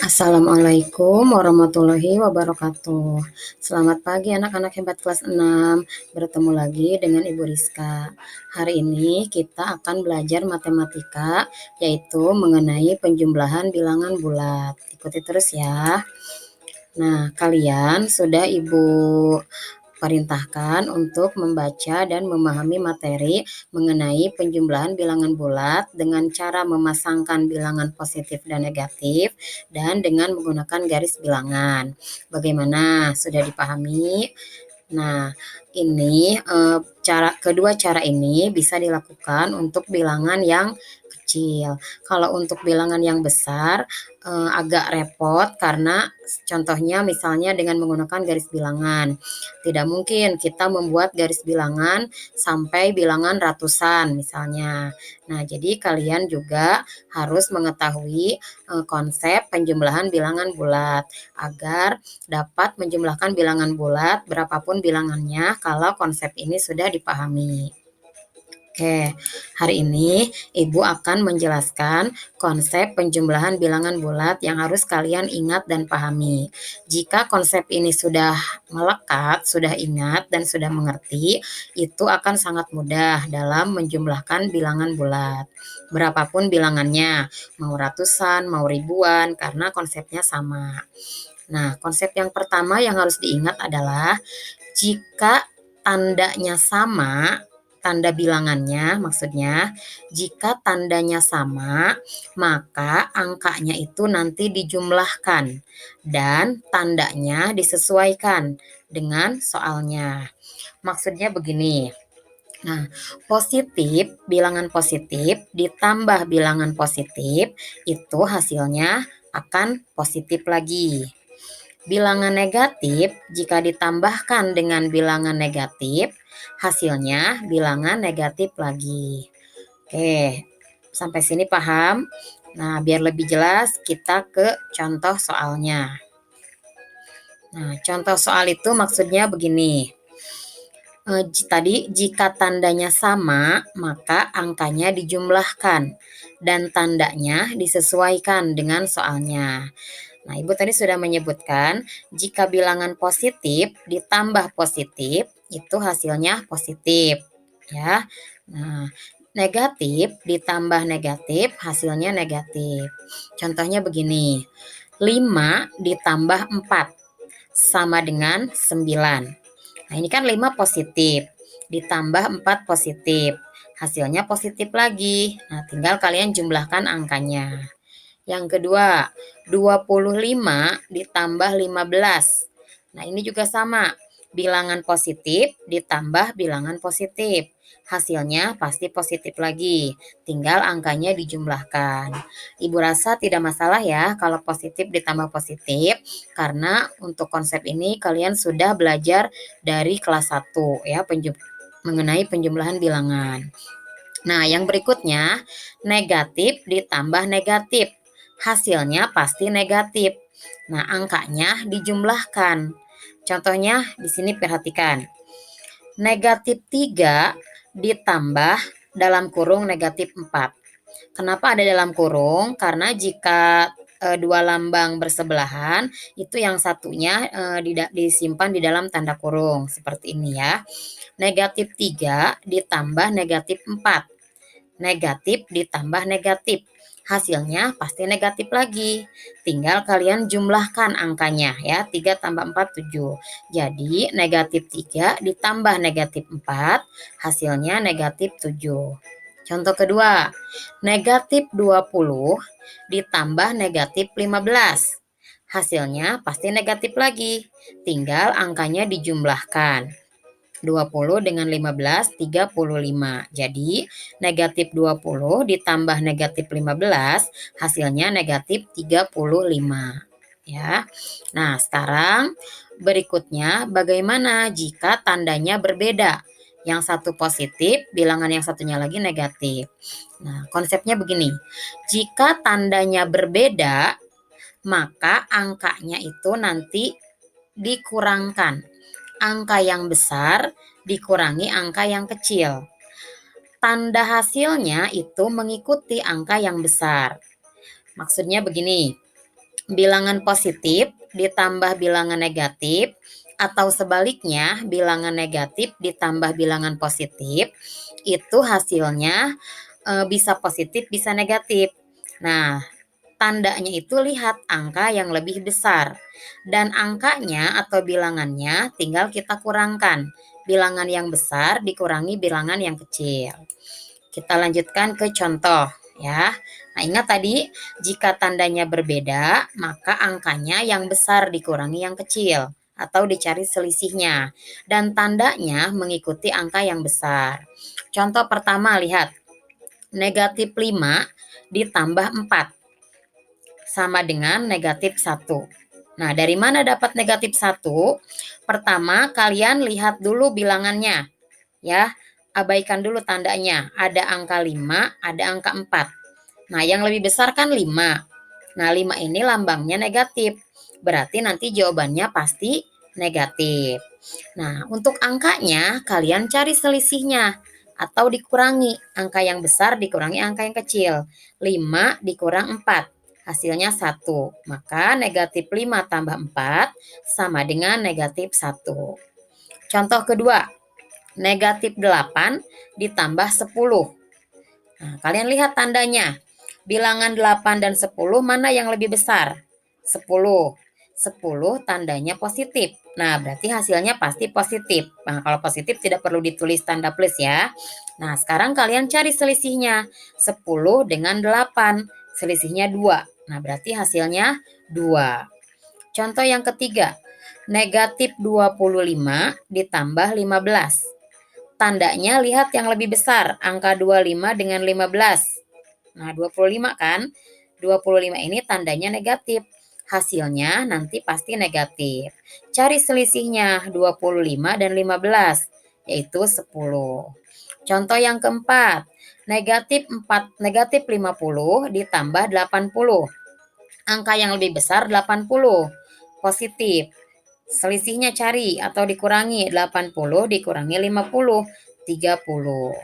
Assalamualaikum warahmatullahi wabarakatuh. Selamat pagi anak-anak hebat kelas 6. Bertemu lagi dengan Ibu Rizka. Hari ini kita akan belajar matematika, yaitu mengenai penjumlahan bilangan bulat. Ikuti terus ya. Nah, kalian sudah Ibu perintahkan untuk membaca dan memahami materi mengenai penjumlahan bilangan bulat dengan cara memasangkan bilangan positif dan negatif dan dengan menggunakan garis bilangan. Bagaimana? Sudah dipahami? Nah, ini kedua cara ini bisa dilakukan untuk bilangan yang kecil. Kalau untuk bilangan yang besar agak repot karena contohnya misalnya dengan menggunakan garis bilangan. Tidak mungkin kita membuat garis bilangan sampai bilangan ratusan misalnya. Nah, jadi kalian juga harus mengetahui konsep penjumlahan bilangan bulat agar dapat menjumlahkan bilangan bulat berapapun bilangannya kalau konsep ini sudah dipahami. Oke, hari ini Ibu akan menjelaskan konsep penjumlahan bilangan bulat yang harus kalian ingat dan pahami. Jika konsep ini sudah melekat, sudah ingat, dan sudah mengerti, itu akan sangat mudah dalam menjumlahkan bilangan bulat. Berapapun bilangannya, mau ratusan, mau ribuan, karena konsepnya sama. Nah, konsep yang pertama yang harus diingat adalah jika tandanya sama, tanda bilangannya maksudnya, jika tandanya sama, maka angkanya itu nanti dijumlahkan dan tandanya disesuaikan dengan soalnya. Maksudnya begini. Nah, bilangan positif ditambah bilangan positif itu hasilnya akan positif lagi. Bilangan negatif jika ditambahkan dengan bilangan negatif, hasilnya bilangan negatif lagi. Oke, sampai sini paham? Nah, biar lebih jelas kita ke contoh soalnya. Nah, contoh soal itu maksudnya begini. Tadi jika tandanya sama, maka angkanya dijumlahkan dan tandanya disesuaikan dengan soalnya. Nah, Ibu tadi sudah menyebutkan jika bilangan positif ditambah positif itu hasilnya positif, ya. Nah, negatif ditambah negatif hasilnya negatif. Contohnya begini. 5 ditambah 4 sama dengan 9. Nah, ini kan 5 positif ditambah 4 positif. Hasilnya positif lagi. Nah, tinggal kalian jumlahkan angkanya. Yang kedua, 25 ditambah 15. Nah, ini juga sama. Bilangan positif ditambah bilangan positif. Hasilnya pasti positif lagi. Tinggal angkanya dijumlahkan. Ibu rasa tidak masalah ya kalau positif ditambah positif. Karena untuk konsep ini kalian sudah belajar dari kelas 1 ya, mengenai penjumlahan bilangan. Nah, yang berikutnya, negatif ditambah negatif. Hasilnya pasti negatif. Nah, angkanya dijumlahkan. Contohnya di sini perhatikan. Negatif 3 ditambah dalam kurung negatif 4. Kenapa ada dalam kurung? Karena jika dua lambang bersebelahan, itu yang satunya disimpan di dalam tanda kurung. Seperti ini ya. Negatif 3 ditambah negatif 4. Negatif ditambah negatif. Hasilnya pasti negatif lagi. Tinggal kalian jumlahkan angkanya ya. 3 tambah 4, 7. Jadi negatif 3 ditambah negatif 4, hasilnya negatif 7. Contoh kedua, negatif 20 ditambah negatif 15. Hasilnya pasti negatif lagi. Tinggal angkanya dijumlahkan. 20 dengan 15, 35. Jadi, negatif 20 ditambah negatif 15, hasilnya negatif 35. Ya. Nah, sekarang berikutnya bagaimana jika tandanya berbeda? Yang satu positif, bilangan yang satunya lagi negatif. Nah, konsepnya begini. Jika tandanya berbeda, maka angkanya itu nanti dikurangkan. Angka yang besar dikurangi angka yang kecil. Tanda hasilnya itu mengikuti angka yang besar. Maksudnya begini, bilangan positif ditambah bilangan negatif atau sebaliknya bilangan negatif ditambah bilangan positif itu hasilnya bisa positif bisa negatif. Nah, tandanya itu lihat angka yang lebih besar dan angkanya atau bilangannya tinggal kita kurangkan. Bilangan yang besar dikurangi bilangan yang kecil. Kita lanjutkan ke contoh ya. Nah, ingat tadi jika tandanya berbeda, maka angkanya yang besar dikurangi yang kecil atau dicari selisihnya dan tandanya mengikuti angka yang besar. Contoh pertama lihat, negatif 5 ditambah 4 sama dengan negatif 1. Nah, dari mana dapat negatif 1? Pertama, kalian lihat dulu bilangannya ya. Abaikan dulu tandanya. Ada angka 5, ada angka 4. Nah, yang lebih besar kan 5. Nah, 5 ini lambangnya negatif. Berarti nanti jawabannya pasti negatif. Nah, untuk angkanya kalian cari selisihnya atau dikurangi. Angka yang besar dikurangi angka yang kecil. 5 dikurang 4. Hasilnya 1. Maka negatif 5 tambah 4 sama dengan negatif 1. Contoh kedua, negatif 8 ditambah 10. Nah, kalian lihat tandanya. Bilangan 8 dan 10 mana yang lebih besar? 10. 10 tandanya positif. Nah, berarti hasilnya pasti positif. Nah, kalau positif tidak perlu ditulis tanda plus ya. Nah, sekarang kalian cari selisihnya. 10 dengan 8. Selisihnya 2. Nah, berarti hasilnya 2. Contoh yang ketiga. Negatif 25 ditambah 15. Tandanya lihat yang lebih besar, angka 25 dengan 15. Nah, 25 kan? 25 ini tandanya negatif. Hasilnya nanti pasti negatif. Cari selisihnya 25 dan 15, yaitu 10. Contoh yang keempat, negatif 50 ditambah 80. Angka yang lebih besar 80, positif. Selisihnya cari atau dikurangi 80 dikurangi 50, 30.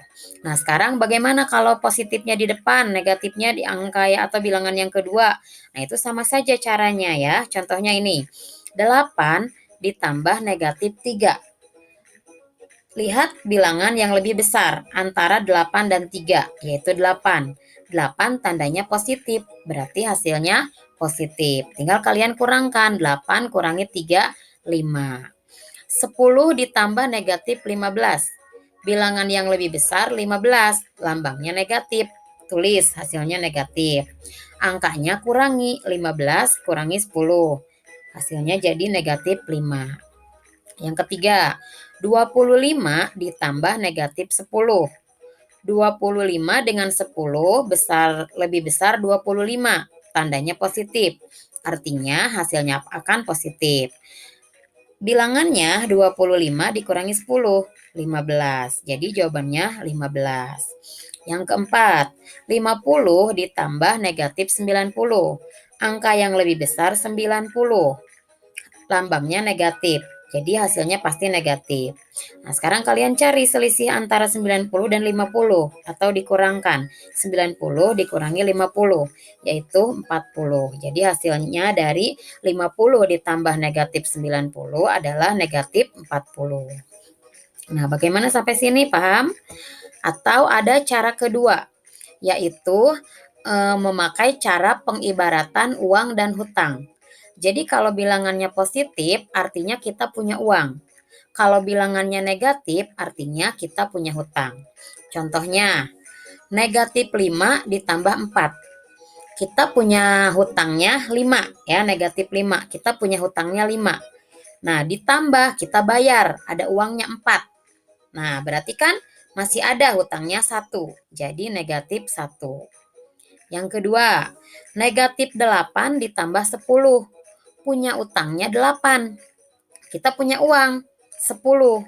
Nah, sekarang bagaimana kalau positifnya di depan, negatifnya di angka ya atau bilangan yang kedua? Nah, itu sama saja caranya ya. Contohnya ini. 8 ditambah negatif 3. Lihat bilangan yang lebih besar antara 8 dan 3, yaitu 8. 8 tandanya positif, berarti hasilnya positif. Tinggal kalian kurangkan, 8 kurangi 3, 5. 10 ditambah negatif 15. Bilangan yang lebih besar 15, lambangnya negatif. Tulis hasilnya negatif. Angkanya kurangi, 15 kurangi 10. Hasilnya jadi negatif 5. Yang ketiga, 25 ditambah negatif 10. 25 dengan 10 lebih besar 25. Tandanya positif. Artinya hasilnya akan positif. Bilangannya 25 dikurangi 10, 15. Jadi jawabannya 15. Yang keempat, 50 ditambah negatif 90. Angka yang lebih besar 90. Lambangnya negatif. Jadi hasilnya pasti negatif. Nah, sekarang kalian cari selisih antara 90 dan 50 atau dikurangkan. 90 dikurangi 50 yaitu 40. Jadi hasilnya dari 50 ditambah negatif 90 adalah negatif 40. Nah, bagaimana sampai sini paham? Atau ada cara kedua, yaitu memakai cara pengibaratan uang dan hutang. Jadi kalau bilangannya positif artinya kita punya uang. Kalau bilangannya negatif artinya kita punya hutang. Contohnya, negatif 5 ditambah 4. Kita punya hutangnya 5 ya, negatif 5. Kita punya hutangnya 5. Nah, ditambah kita bayar, ada uangnya 4. Nah, berarti kan masih ada hutangnya 1. Jadi negatif 1. Yang kedua, negatif 8 ditambah 10. Punya utangnya 8. Kita punya uang 10.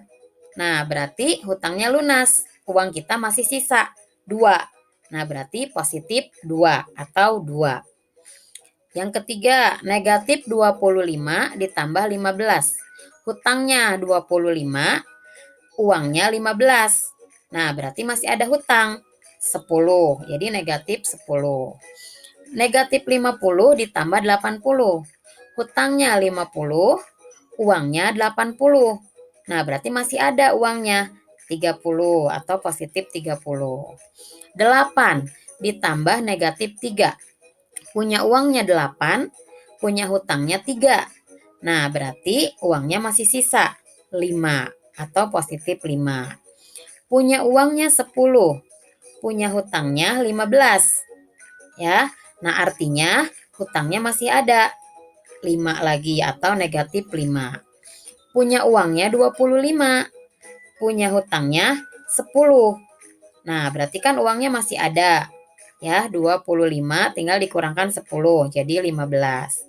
Nah, berarti hutangnya lunas. Uang kita masih sisa 2. Nah, berarti positif 2 atau 2. Yang ketiga, negatif 25 ditambah 15. Hutangnya 25, uangnya 15. Nah, berarti masih ada hutang 10. Jadi negatif 10. Negatif 50 ditambah 80. Hutangnya 50, uangnya 80. Nah, berarti masih ada uangnya 30 atau positif 30. 8 ditambah negatif 3. Punya uangnya 8, punya hutangnya 3. Nah, berarti uangnya masih sisa 5 atau positif 5. Punya uangnya 10, punya hutangnya 15. Ya. Nah, artinya hutangnya masih ada 5 lagi atau negatif 5. Punya uangnya 25, punya hutangnya 10. Nah, berarti kan uangnya masih ada. Ya, 25 tinggal dikurangkan 10, jadi 15.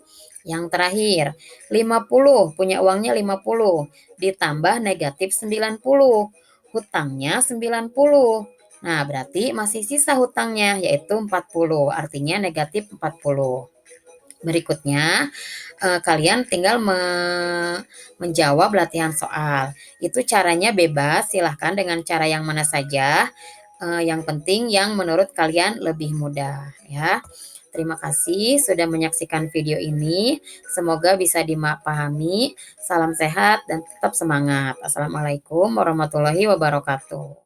Yang terakhir, 50, punya uangnya 50, ditambah negatif 90, hutangnya 90. Nah, berarti masih sisa hutangnya, yaitu 40, artinya negatif 40. Berikutnya, kalian tinggal menjawab latihan soal. Itu caranya bebas, silahkan dengan cara yang mana saja. Yang penting yang menurut kalian lebih mudah ya. Terima kasih sudah menyaksikan video ini. Semoga bisa dipahami. Salam sehat dan tetap semangat. Assalamualaikum warahmatullahi wabarakatuh.